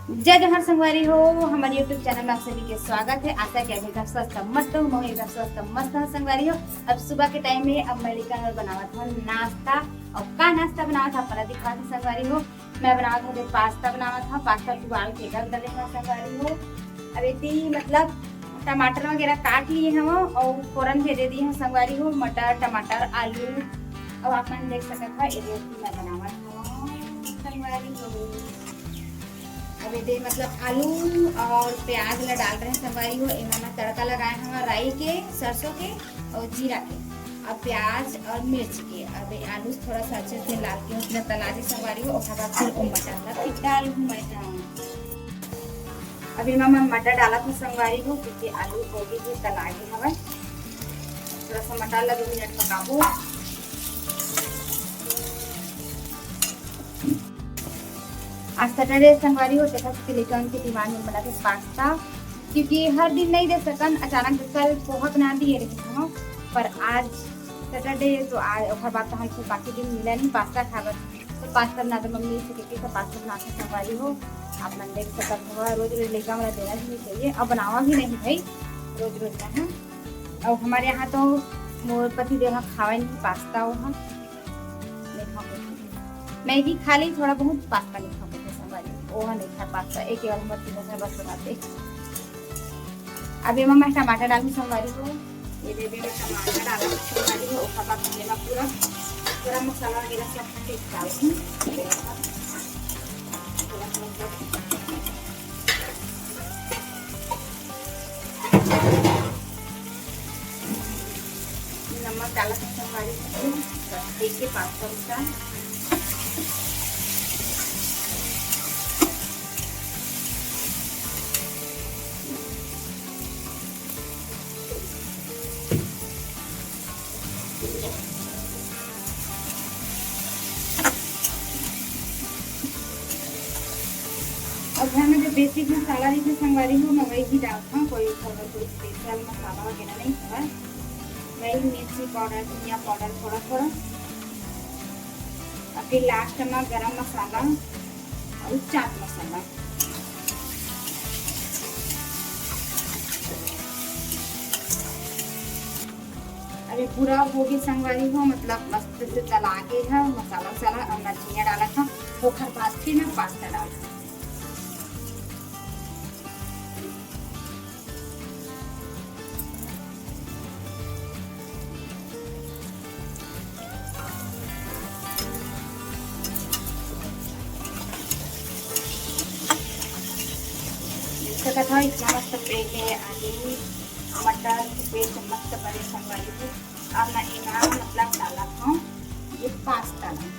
जय जोहार संगवारी हो। हमारे यूट्यूब चैनल में आप सभी के स्वागत है। आशा है कि स्वस्थ मस्त हो, मैं एकदम स्वस्थ मस्त हूँ संगवारी हो। अब सुबह के टाइम में अब मैं लेकर बनावा था नाश्ता। और का नाश्ता बनावा था परा दिखा था संगवारी हो। मैं बनावा था पास्ता बनावा था। पास्ता उबाल के रख डाले था संगवारी हो। अब इतनी मतलब टमाटर वगैरह काट लिए हम और फोरन भी दे दिए हैं संगवारी हो। मटर टमाटर आलू अब आप देख सकते था ये मैं बनावा था संगवारी हो। अब ये मतलब आलू और प्याज ला डाल रहे हैं संगवारी हो। इनमें मैं तड़का लगाए हैं राई के, सरसों के और जीरा के और प्याज और मिर्च के। अब आलू थोड़ा सा अच्छे से लाल के उसमें तला दी संगवारी हो। और फिर मटर डाल मैं अभी मैं मटर डाला था संगवारी हो क्योंकि आलू गोभी भी तला के हवा। थोड़ा सा मटर ला 2 मिनट पकाबो। आज सैटरडे संगवारी हो देखा लेकर उनकी डिमांड में बना थे पास्ता, क्योंकि हर दिन नहीं दे सकन। अचानक कल पोहा बना दिए रहे हम, पर आज सैटरडे तो आज और बात हमको बाकी दिन मिला नहीं पास्ता खावा। तो पास्ता बना दो मम्मी से कहती तो पास्ता बना के संगवारी हो। आप मन देख सकते हो रोज रोज लेकर हमारा देना भी नहीं चाहिए और बनावा भी नहीं भाई रोज रोज का है। और हमारे यहाँ तो मोर पति देव खावा नहीं पास्ता वहाँ मैगी खा ली, थोड़ा बहुत पास्ता नहीं खाते थे संगवारी वो नहीं खा पास्ता एक बार मत बस बनाते। अभी मैं टमाटर डालूँ संगवारी को। ये दे दे टमाटर डाला संगवारी को और पूरा पूरा मसाला वगैरह सब ठीक डालूँ। नमक डाला संगवारी को देख के पास्ता उसका और घर में जो बेसिक मसाला जैसे संगवारी हो मैं वही भी डालता हूँ। कोई स्पेशल मसाला वगैरह नहीं है। वही मिर्ची पाउडर धनिया पाउडर थोड़ा थोड़ा और फिर लास्ट में गरम मसाला और चाट मसाला। अभी पूरा हो गया संगवारी हो, मतलब मस्त से चला के है मसाला वसाला और मिर्चियाँ डाला था। तो खर बाद फिर मैं पास्ता डाला। कथा इतना मस्त पेट है आलू मटर पेट मस्त बड़े संगवारी को। अब मैं इना मतलब डाला था ये पास्ता में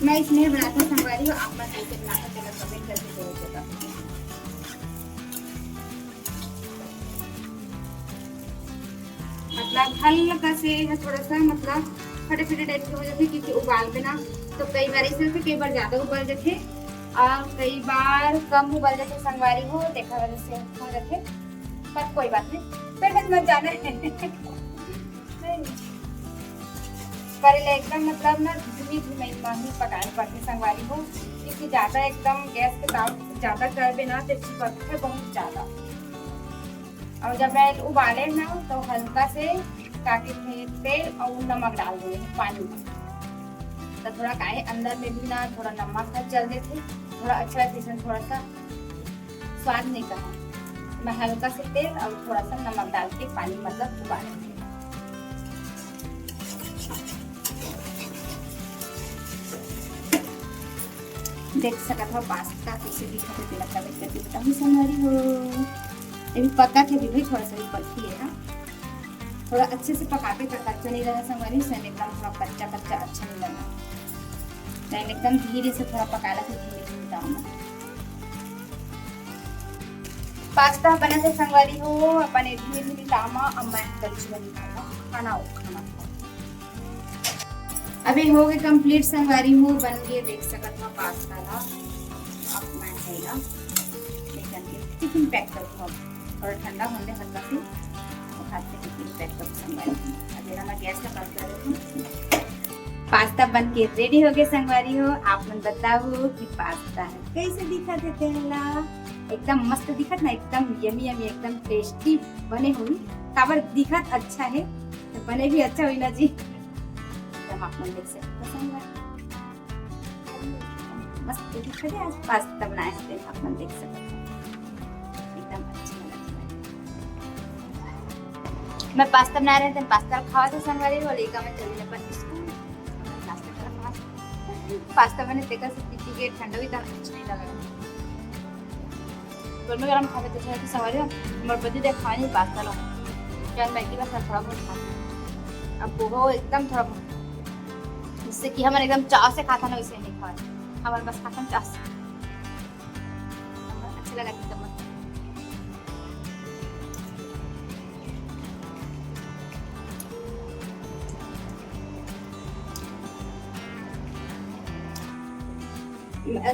मैं इसलिए बनाता हूँ संगवारी हो। आप मैं कैसे बनाता चलो कमेंट करके जरूर बताओ। मतलब हल्का से थोड़ा सा मतलब फटे फटे टाइप की हो जाती है क्योंकि उबाल में ना तो कई बार ऐसे होते कई बार ज्यादा उबल जाते और कई बार कम उबल जाते संगवारी हो देखा वजह से हो जाते। पर कोई बात नहीं पेट मत जाना है करेले एकदम मतलब ना धीमी धीमी ही पकाने पड़ती संगवारी हो क्योंकि ज्यादा एकदम गैस के ताव ज्यादा कर देना तो चिपकता है बहुत ज्यादा। और जब मैं उबाले ना तो हल्का से काटे थे तेल और नमक डाल दिए पानी में तो थोड़ा काहे अंदर में भी ना थोड़ा नमक का चल देते थोड़ा अच्छा इसमें थोड़ा सा स्वाद नहीं कहा। मैं हल्का से तेल और थोड़ा सा नमक डाल के पानी मतलब उबाले देख सकता था पास्ता कैसे दिखा थे लगता बताऊँ संगवारी हो। अभी पका थे भी भाई थोड़ा सा भी पकी है ना थोड़ा अच्छे से पकाते तो कच्चा नहीं रहा संगवारी से एकदम थोड़ा कच्चा कच्चा अच्छा नहीं लगा एकदम धीरे से थोड़ा पकाना था धीरे धीरे डालना। पास्ता बना से संगवारी हो अपन धीरे धीरे डामा अब मैं कच्ची बनी खाना हो खाना अभी हो गए कंप्लीट संगवारी हो बन गए देख सकत हो पास्ता ला अब मैं है ना के टिफिन पैक करते हो और ठंडा होने हल्का सी खाते टिफिन पैक कर संगवारी। अभी मैं गैस का बंद कर रही हूँ। पास्ता बन के रेडी हो गए संगवारी हो। आप मन बताओ कि पास्ता है कैसे दिखा देते हैं ला। एकदम मस्त दिखत ना, एकदम यमी यमी, एकदम टेस्टी बने हुई। काबर दिखत अच्छा है तो बने भी अच्छा हुई ना जी। एकदम आप मन देख सकते संगवारी, मस्त दिखा दे। आज पास्ता बनाए थे आप मन देख सकते एकदम अच्छा लगा। मैं पास्ता बना रहे थे, पास्ता खावा था संगवारी हो। लेकर मैं चली अपन स्कूल पास्ता मैंने देखा से पीछे के ठंडा भी था, अच्छा नहीं लगा। गर्म गरम खावे तो चाहिए संगवारी हो। मोर बदी दे खानी पास्ता लो क्या मैगी का थोड़ा बहुत खा। अब वो एकदम थोड़ा बहुत जिससे कि हमारे एकदम चाव से खाता ना, वैसे नहीं खाए हमारे बस खाता चाव से। अच्छा लगा एकदम।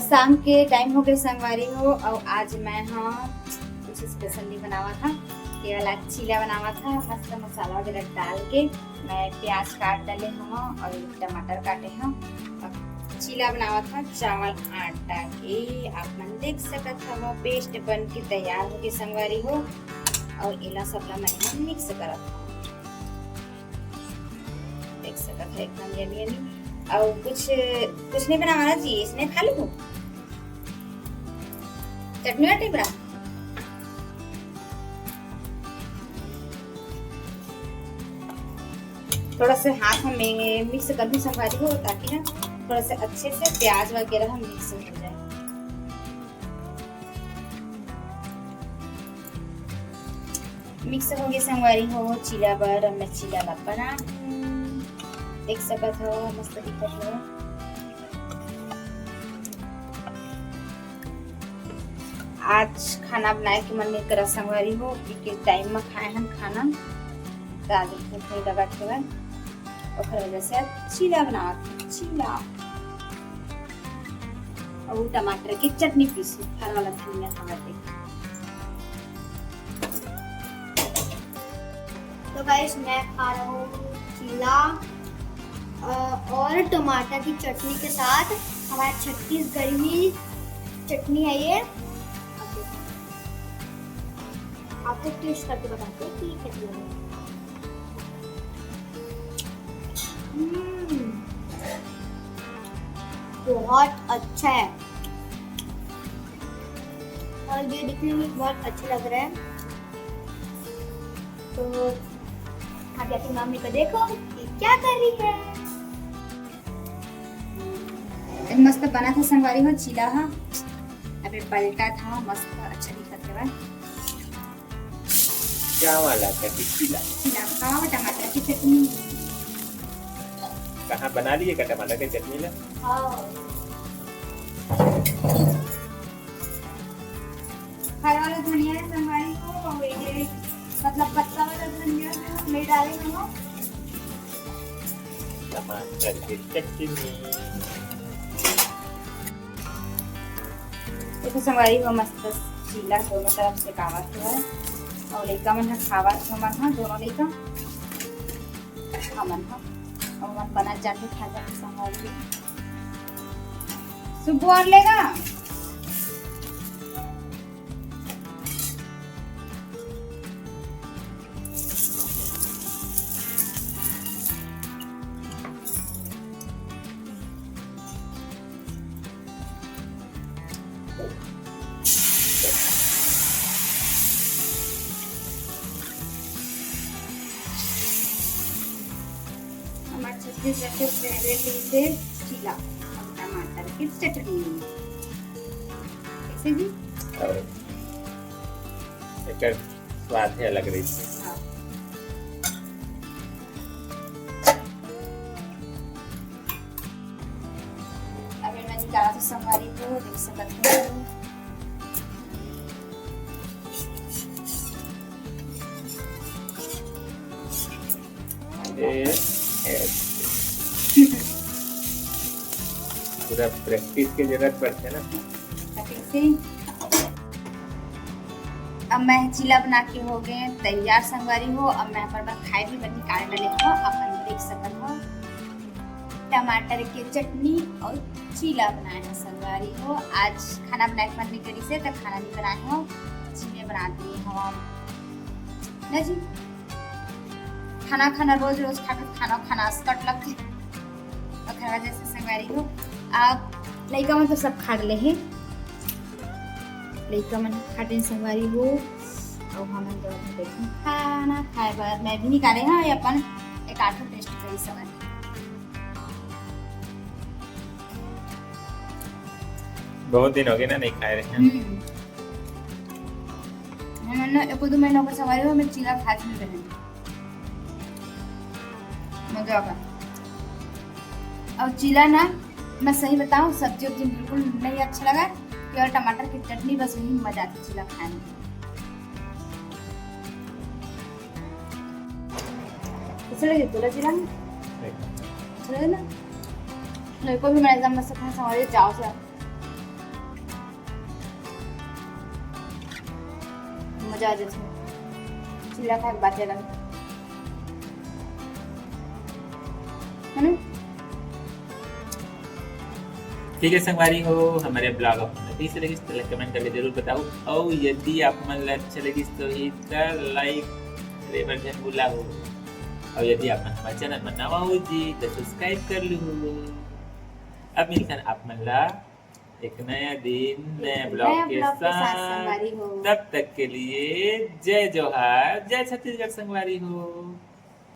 शाम के टाइम हो गए संगवारी हो और आज मैं कुछ स्पेशल नहीं बनावा था, केवल आज चीला बनावा था। मस्त मसाला वगैरह डाल के मैं प्याज काट डाले हूँ और टमाटर काटे हैं और चीला बनावा था चावल आटा के। आप मन देख सकत हो पेस्ट बन के तैयार हो गए संगवारी हो और इला सबला मैं मिक्स करत देख सकत है एकदम यमी यमी। और कुछ नहीं बनाना चाहिए इसने, खा लो चटनी वाटी बना। थोड़ा सा हाथ में मिक्स कर भी संगवारी हो ताकि ना थोड़ा सा अच्छे से प्याज वगैरह मिक्स हो जाए। मिक्स हो गए संगवारी हो चीला पर। मैं चीला ला बना देख सकत हो, मस्त दिखत हो। आज खाना बनाए के मन नहीं करा संगवारी हो कि टाइम में खाए हम खाना तो आज भूख नहीं लगा थे और वजह से चीला बनावा चीला और टमाटर की चटनी पीसी हर वाला धनिया खाते। तो गाइस मैं खा रहा हूँ चीला और टमाटर की चटनी के साथ। हमारा छत्तीसगढ़ी चटनी है ये। आपको टेस्ट करके बताते हैं कि कैसी है। बहुत अच्छा है और ये दिखने में बहुत अच्छा लग रहा है। तो आप जाके मम्मी को देखो कि क्या कर रही है। मस्त बना था संगवारी हो चीला हा। अबे पलटा था मस्त अच्छा दिखत है। क्या वाला था चीला? चीला खाओ टमाटर की चटनी। कहाँ बना लिए का टमाटर की चटनी ला? हर वाला धनिया है संगवारी को और ये मतलब पत्ता वाला धनिया नहीं डालेंगे हम टमाटर की चटनी। देखो संगवारी हो मस्त चीला दोनों तरफ से कावत हुआ है और लइका मन खावत हमन हा दोनों लइका हमन हा और मन बना जाके खा जाके संगवारी सुबह और लेगा। हमारे छत्तीसगढ़ के फेवरेट डिश है चीला और टमाटर की चटनी। कैसे जी? एक स्वाद है अलग रही है। हाँ। अभी मैं निकाला तो संगवारी को देख सकते हो। पूरा प्रैक्टिस की जरूरत पड़ती है ना। अब मैं चीला बना के हो गए तैयार संगवारी हो। अब मैं पर खाए भी बनी काढ़े डाले हो अपन देख सकत हो। टमाटर के चटनी और चीला बनाए हैं संगवारी हो। आज खाना बनाए के मन नहीं करी से तो खाना नहीं बनाए हो, चीले बनाती हो ना जी। खाना खाना रोज रोज खाना कट लगते और वजह से संगवारी हो। आप लड़का मन तो सब खा ले हैं, लड़का मन खाटे संगवारी हो और हम देखो खाना खाए बाद मैं भी निकाले हाँ अपन एक आठो टेस्ट करी सवारी। बहुत दिन हो गए ना नहीं खाए रहे हैं। मैंने एक दो महीनों का सवारी हो मैं चीला खा नहीं रही, मजा आगा। और चीला ना मैं सही बताऊं सब्जी उब्जी बिल्कुल नहीं अच्छा लगा, केवल टमाटर की चटनी बस वही मजा आती चीला खाने में। अच्छा लगे तुला चीला अच्छा लगे ना, मेरे को भी मैं एकदम मस्त खाना सवारी जाओ से मजा आ जाती है चीला खाए बात अलग है ना। ठीक है संगवारी हो, हमारे ब्लॉग अपना कैसे लगी तो कमेंट करके जरूर बताओ। और यदि आप मन अच्छा लगी तो इसका लाइक करे बर जन भूला हो। और यदि आप हमारे चैनल में नवा हो जी तो सब्सक्राइब कर लो। अब मिलकर आप मन ला एक नया दिन नया ब्लॉग के साथ संगवारी हो। तब तक के लिए जय जोहार, जय छत्तीसगढ़ संगवारी हो।